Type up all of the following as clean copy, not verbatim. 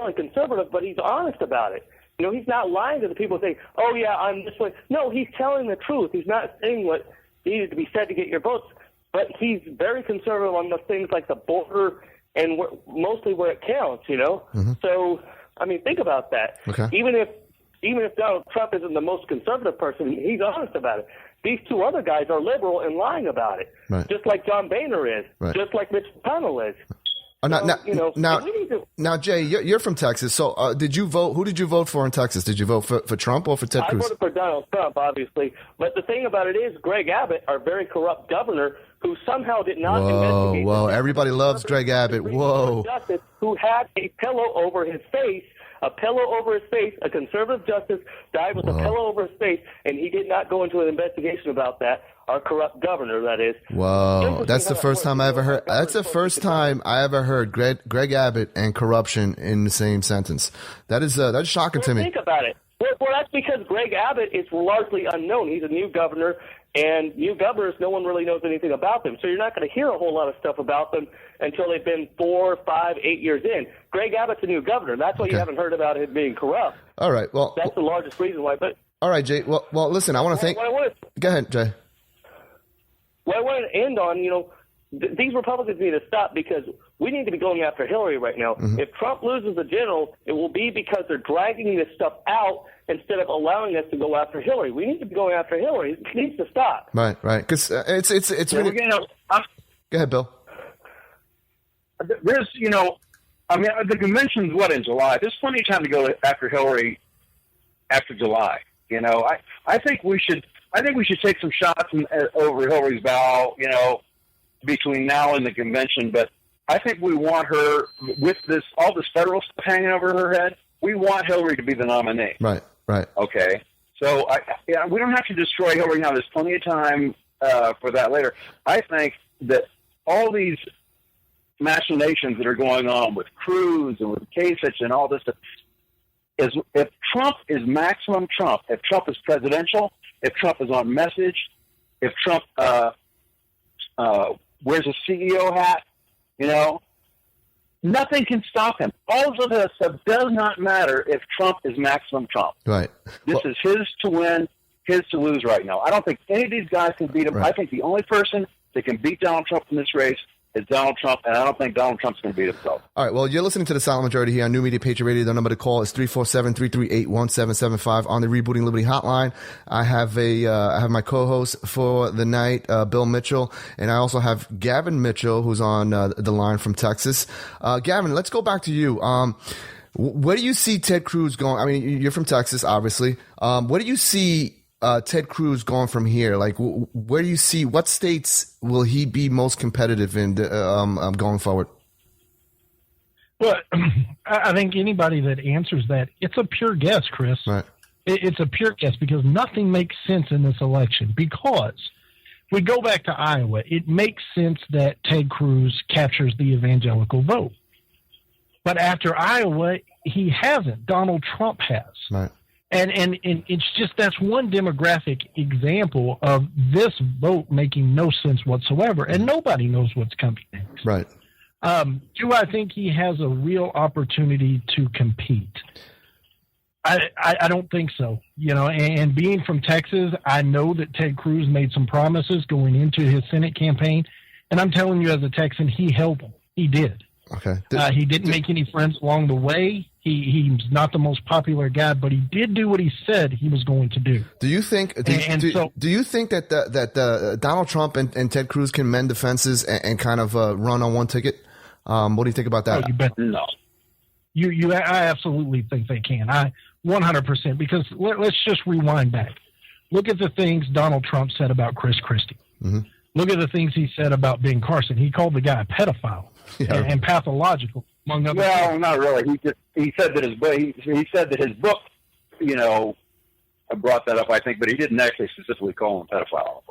telling conservative, but he's honest about it. You know, he's not lying to the people saying, oh, yeah, I'm this way. No, he's telling the truth. He's not saying what needed to be said to get your votes, but he's very conservative on the things like the border and mostly where it counts, you know. Mm-hmm. So, I mean, think about that. Okay. Even if Donald Trump isn't the most conservative person, he's honest about it. These two other guys are liberal and lying about it, right. just like John Boehner is, right. just like Mitch McConnell is. Now, Jay, you're from Texas. So did you vote? Who did you vote for in Texas? Did you vote for Trump or for Ted Cruz? I voted for Donald Trump, obviously. But the thing about it is Greg Abbott, our very corrupt governor, who somehow did not investigate. Whoa, everybody loves Greg Abbott. Whoa. Justice, who had a pillow over his face. A conservative justice died with a pillow over his face, and he did not go into an investigation about that. Our corrupt governor, that is. Whoa, that's the first time I ever heard. That's the first time I ever heard Greg Abbott and corruption in the same sentence. That's shocking to me. Think about it. Well, that's because Greg Abbott is largely unknown. He's a new governor, and new governors, no one really knows anything about them. So you're not going to hear a whole lot of stuff about them until they've been 4, 5, 8 years in. Greg Abbott's a new governor. That's why you haven't heard about him being corrupt. All right. Well, that's the largest reason why. But all right, Jay. Well, listen. I want to thank. Go ahead, Jay. Well, I want to end on, these Republicans need to stop because we need to be going after Hillary right now. Mm-hmm. If Trump loses the general, it will be because they're dragging this stuff out instead of allowing us to go after Hillary. We need to be going after Hillary. It needs to stop. Right. Because it's really. Go ahead, Bill. There's, the convention's in July? There's plenty of time to go after Hillary after July. I think we should take some shots over Hillary's bow, between now and the convention. But I think we want her with all this federal stuff hanging over her head. We want Hillary to be the nominee. Right. Okay. So we don't have to destroy Hillary now. There's plenty of time for that later. I think that all these machinations that are going on with Cruz and with Kasich and all this stuff is if Trump is maximum Trump, if Trump is presidential, if Trump is on message, if Trump wears a CEO hat, nothing can stop him. All of this stuff does not matter if Trump is maximum Trump. Right. This is his to win, his to lose right now. I don't think any of these guys can beat him. Right. I think the only person that can beat Donald Trump in this race is Donald Trump, and I don't think Donald Trump's going to beat himself. All right, well, you're listening to The Silent Majority here on New Media Patriot Radio. The number to call is 347-338-1775 on the Rebooting Liberty hotline. I have my co-host for the night, Bill Mitchell, and I also have Gavin Mitchell, who's on the line from Texas. Gavin, let's go back to you. Where do you see Ted Cruz going? I mean, you're from Texas, obviously. Where do you see Ted Cruz going from here? Like, where do you see, what states will he be most competitive in going forward? Well, I think anybody that answers that, it's a pure guess, Chris. Right. It's a pure guess because nothing makes sense in this election. Because we go back to Iowa, it makes sense that Ted Cruz captures the evangelical vote. But after Iowa, he hasn't. Donald Trump has. Right. And it's just, that's one demographic example of this vote making no sense whatsoever, and nobody knows what's coming next. Right. Do I think he has a real opportunity to compete? I don't think so. And being from Texas, I know that Ted Cruz made some promises going into his Senate campaign, and I'm telling you as a Texan, he held them. He did. Okay. He didn't make any friends along the way. He's not the most popular guy, but he did do what he said he was going to do. Do you think? Do you think that Donald Trump and Ted Cruz can mend the fences and kind of run on one ticket? What do you think about that? Oh, you bet. No. I absolutely think they can. 100%. Because let's just rewind back. Look at the things Donald Trump said about Chris Christie. Mm-hmm. Look at the things he said about Ben Carson. He called the guy a pedophile and pathological. Well, not really. He said that his book, brought that up, I think, but he didn't actually specifically call him pedophile.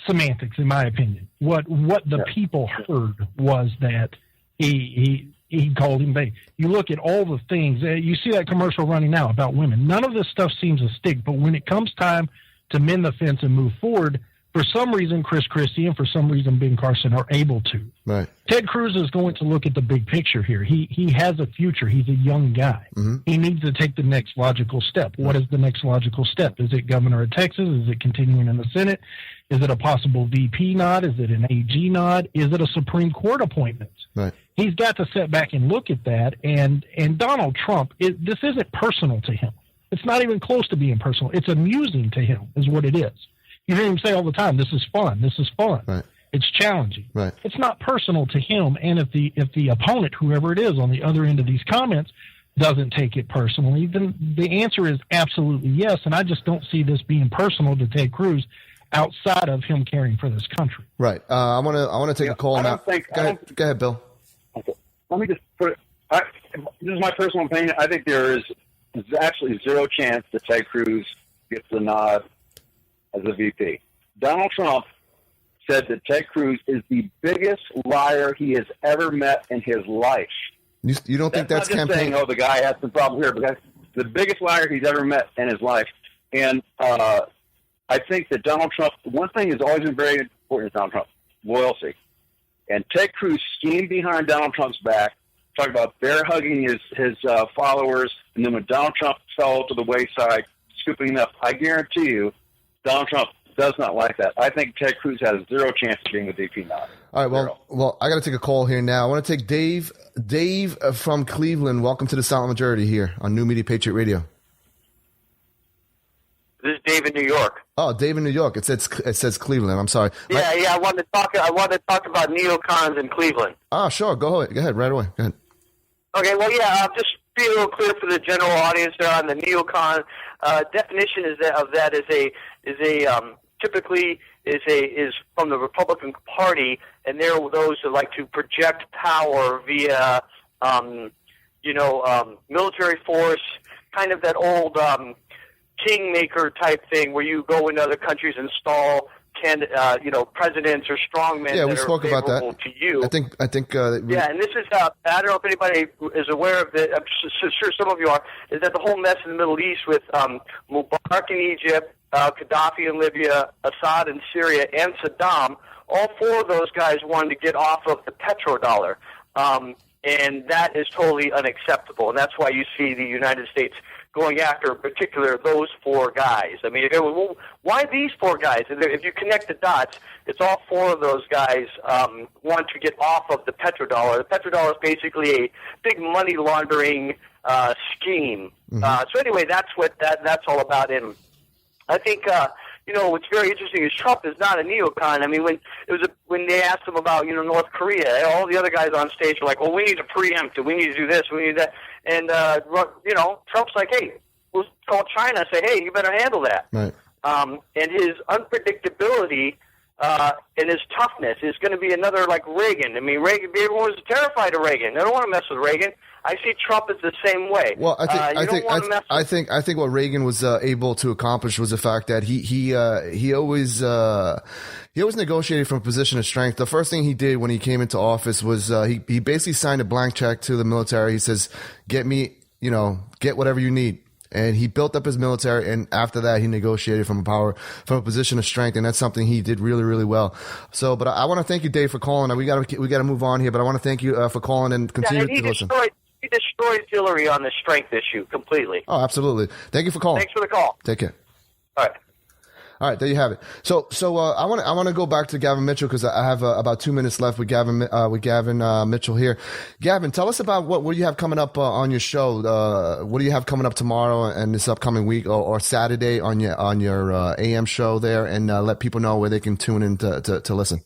Semantics, in my opinion. What the people heard was that he called him babe. You look at all the things. You see that commercial running now about women. None of this stuff seems to stick, but when it comes time to mend the fence and move forward, For some reason, Chris Christie and for some reason Ben Carson are able to. Right. Ted Cruz is going to look at the big picture here. He has a future. He's a young guy. Mm-hmm. He needs to take the next logical step. What is the next logical step? Is it governor of Texas? Is it continuing in the Senate? Is it a possible VP nod? Is it an AG nod? Is it a Supreme Court appointment? Right. He's got to sit back and look at that. And Donald Trump, this isn't personal to him. It's not even close to being personal. It's amusing to him is what it is. You hear him say all the time, this is fun. This is fun. Right. It's challenging. Right. It's not personal to him. And if the opponent, whoever it is on the other end of these comments, doesn't take it personally, then the answer is absolutely yes. And I just don't see this being personal to Ted Cruz outside of him caring for this country. Right. I want to take a call now. Go ahead, Bill. Okay. Let me just put it. This is my personal opinion. I think there's actually zero chance that Ted Cruz gets the nod as a VP. Donald Trump said that Ted Cruz is the biggest liar he has ever met in his life. You don't think that's not just campaign? saying, the guy has some problem here, but that's the biggest liar he's ever met in his life. And I think that Donald Trump, one thing has always been very important to Donald Trump, loyalty. And Ted Cruz schemed behind Donald Trump's back, talking about bear hugging his followers, and then when Donald Trump fell to the wayside, scooping up, I guarantee you, Donald Trump does not like that. I think Ted Cruz has zero chance of being the VP now. All right, well, I got to take a call here now. I want to take Dave from Cleveland. Welcome to the Silent Majority here on New Media Patriot Radio. This is Dave in New York. Oh, Dave in New York. It says Cleveland. I'm sorry. Yeah. I wanted to talk about neocons in Cleveland. Oh, sure. Go ahead. Right away. Go ahead. Okay. Well, yeah. Just be a little clear for the general audience there on the neocon definition. Typically is from the Republican Party, and they're those who like to project power via military force, kind of that old kingmaker type thing where you go into other countries and install presidents or strongmen. Yeah, we that spoke are about that. to you. I think. Yeah, and this is I don't know if anybody is aware of it. I'm sure some of you are. Is that the whole mess in the Middle East with Mubarak in Egypt, Gaddafi in Libya, Assad in Syria, and Saddam? All four of those guys wanted to get off of the petrodollar, and that is totally unacceptable. And that's why you see the United States going after, in particular, those four guys. I mean, why these four guys? If you connect the dots, it's all four of those guys want to get off of the petrodollar. The petrodollar is basically a big money laundering scheme. Mm-hmm. So anyway, that's what that's all about. And I think what's very interesting is Trump is not a neocon. I mean, when they asked him about North Korea, all the other guys on stage were like, "Well, we need to preempt it. We need to do this. We need that." And Trump's like, "Hey, we'll call China and say, hey, you better handle that." Right. And his unpredictability and his toughness is going to be another like Reagan. I mean, everyone was terrified of Reagan. They don't want to mess with Reagan. I see Trump as the same way. Well, I think what Reagan was able to accomplish was the fact that he always negotiated from a position of strength. The first thing he did when he came into office was he basically signed a blank check to the military. He says, "Get whatever you need." And he built up his military, and after that, he negotiated from a position of strength, and that's something he did really, really well. So, but I want to thank you, Dave, for calling. We got to move on here, but I want to thank you for calling and continue to listen. He destroyed Hillary on the strength issue completely. Oh, absolutely. Thank you for calling. Thanks for the call. Take care. All right, there you have it. So I want to go back to Gavin Mitchell because I have about 2 minutes left with Gavin Mitchell here. Gavin, tell us about what do you have coming up on your show? What do you have coming up tomorrow and this upcoming week or Saturday on your AM show there, and let people know where they can tune in to listen.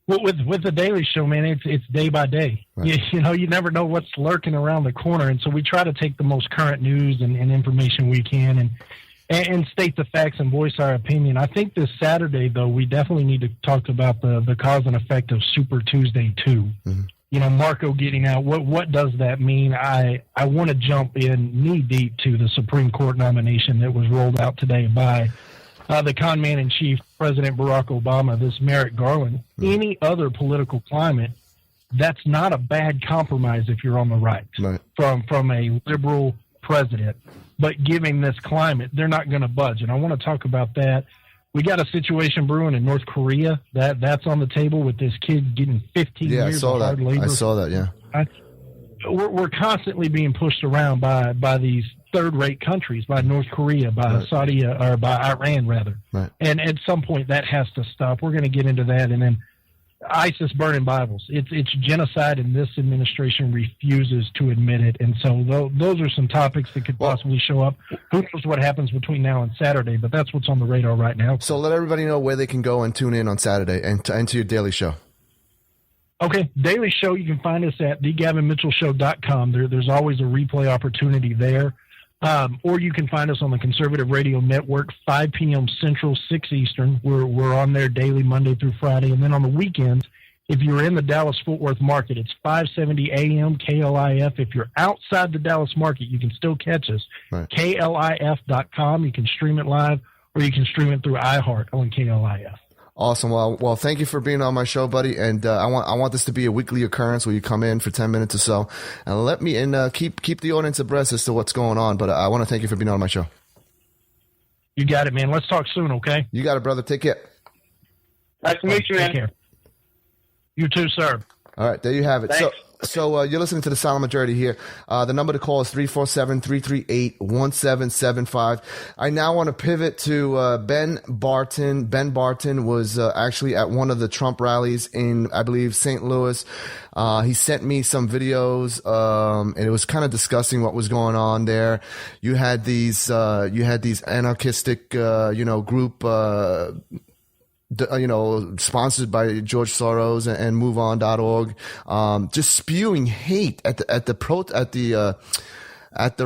Well, with the Daily Show, man, it's day by day. Right. You never know what's lurking around the corner, and so we try to take the most current news and information we can, and state the facts and voice our opinion. I think this Saturday, though, we definitely need to talk about the cause and effect of Super Tuesday 2. Mm-hmm. Marco getting out. What does that mean? I want to jump in knee deep to the Supreme Court nomination that was rolled out today by the con man in chief, President Barack Obama, this Merrick Garland. Mm-hmm. Any other political climate, that's not a bad compromise if you're on the right. From a liberal president. But given this climate, they're not going to budge. And I want to talk about that. We got a situation brewing in North Korea that's on the table with this kid getting 15 years of hard labor. I saw that. Yeah. We're constantly being pushed around by these third-rate countries, by North Korea, by Saudi, or by Iran, rather. Right. And at some point, that has to stop. We're going to get into that. And then ISIS burning Bibles. It's genocide, and this administration refuses to admit it. And so those are some topics that could possibly show up. Who knows what happens between now and Saturday, but that's what's on the radar right now. So let everybody know where they can go and tune in on Saturday and to your daily show. Okay, daily show, you can find us at thegavinmitchellshow.com. There's always a replay opportunity there. Or you can find us on the Conservative Radio Network, 5 p.m. Central, 6 Eastern. We're on there daily, Monday through Friday. And then on the weekends, if you're in the Dallas-Fort Worth market, it's 570 a.m. KLIF. If you're outside the Dallas market, you can still catch us. Right. KLIF.com. You can stream it live, or you can stream it through iHeart on KLIF. Awesome. Well, thank you for being on my show, buddy. And I want this to be a weekly occurrence where you come in for 10 minutes or so and let me keep the audience abreast as to what's going on. But I want to thank you for being on my show. You got it, man. Let's talk soon, okay? You got it, brother. Take care. Nice to meet you, man. Take care. You too, sir. All right, there you have it. Thanks. So you're listening to the Silent Majority here. The number to call is 347-338-1775. I now want to pivot to Ben Barten. Ben Barten was actually at one of the Trump rallies in, I believe, St. Louis. He sent me some videos, and it was kind of discussing what was going on there. You had these anarchistic, group, sponsored by George Soros and MoveOn.org, just spewing hate at the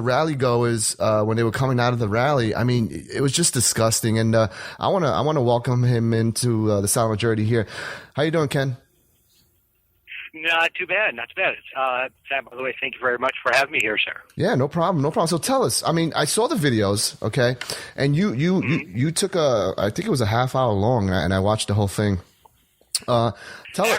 rally goers when they were coming out of the rally. I mean, it was just disgusting. And I want to welcome him into the Silent Majority here. How you doing, Ken? Not too bad. Sam, by the way, thank you very much for having me here, sir. Yeah, no problem. So tell us. I mean, I saw the videos, okay, and you took I think it was a half hour long, and I watched the whole thing. There's also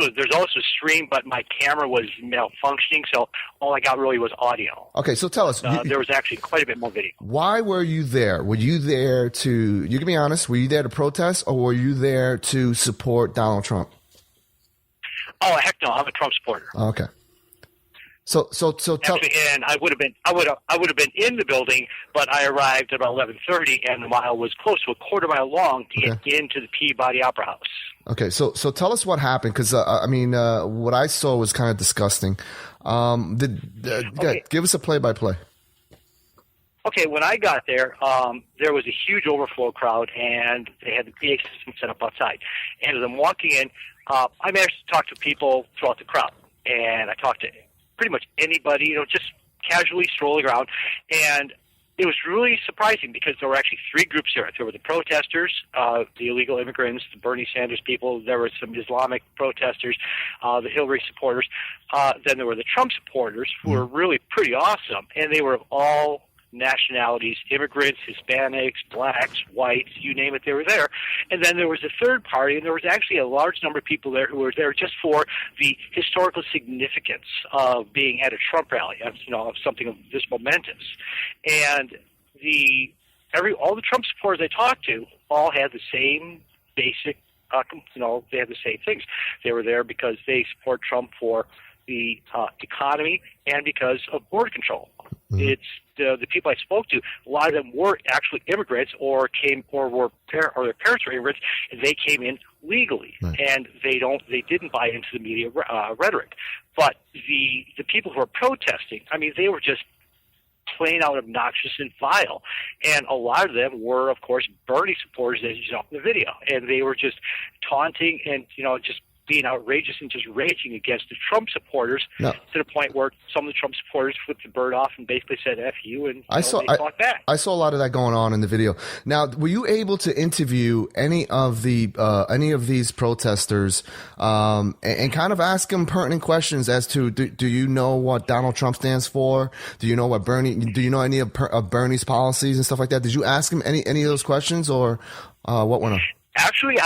a stream, but my camera was malfunctioning, so all I got really was audio. Okay, so tell us. There was actually quite a bit more video. Why were you there? Were you there to? You can be honest. Were you there to protest, or were you there to support Donald Trump? Oh heck no! I'm a Trump supporter. Okay. So tell. Actually, and I would have been in the building, but I arrived at about 11:30, and the mile was close to a quarter mile long to get into the Peabody Opera House. Okay, so tell us what happened, because what I saw was kind of disgusting. Give us a play-by-play. Okay, when I got there, there was a huge overflow crowd, and they had the PA system set up outside. And as I'm walking in, I managed to talk to people throughout the crowd, and I talked to pretty much anybody, just casually strolling around. And it was really surprising because there were actually three groups here. There were the protesters, the illegal immigrants, the Bernie Sanders people. There were some Islamic protesters, the Hillary supporters. Then there were the Trump supporters, who were really pretty awesome, and they were of all nationalities, immigrants, Hispanics, blacks, whites, you name it, they were there. And then there was a third party, and there was actually a large number of people there who were there just for the historical significance of being at a Trump rally, of something of this momentous. And all the Trump supporters I talked to all had the same basic, they had the same things. They were there because they support Trump for the economy and because of border control. Mm-hmm. It's the people I spoke to. A lot of them were actually immigrants, or their parents were immigrants, and they came in legally, right. And they didn't buy into the media rhetoric. But the people who were protesting, I mean, they were just plain out obnoxious and vile, and a lot of them were, of course, Bernie supporters, as you saw in the video, and they were just taunting and just being outrageous and just raging against the Trump supporters to the point where some of the Trump supporters flipped the bird off and basically said "F you," and they fought back. I saw a lot of that going on in the video. Now, were you able to interview any of these protesters and kind of ask them pertinent questions as to do you know what Donald Trump stands for? Do you know what Do you know any of Bernie's policies and stuff like that? Did you ask him any of those questions, or what went on? Actually,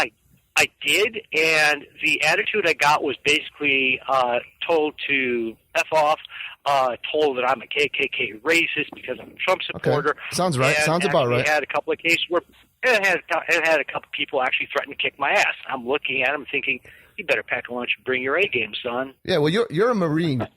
I did, and the attitude I got was basically told to F off. Told that I'm a KKK racist because I'm a Trump supporter. Okay. Sounds right. And Sounds about right. Had a couple of cases where it had a couple people actually threaten to kick my ass. I'm looking at him thinking, you better pack a lunch and bring your A game, son. Yeah, well, you're a Marine.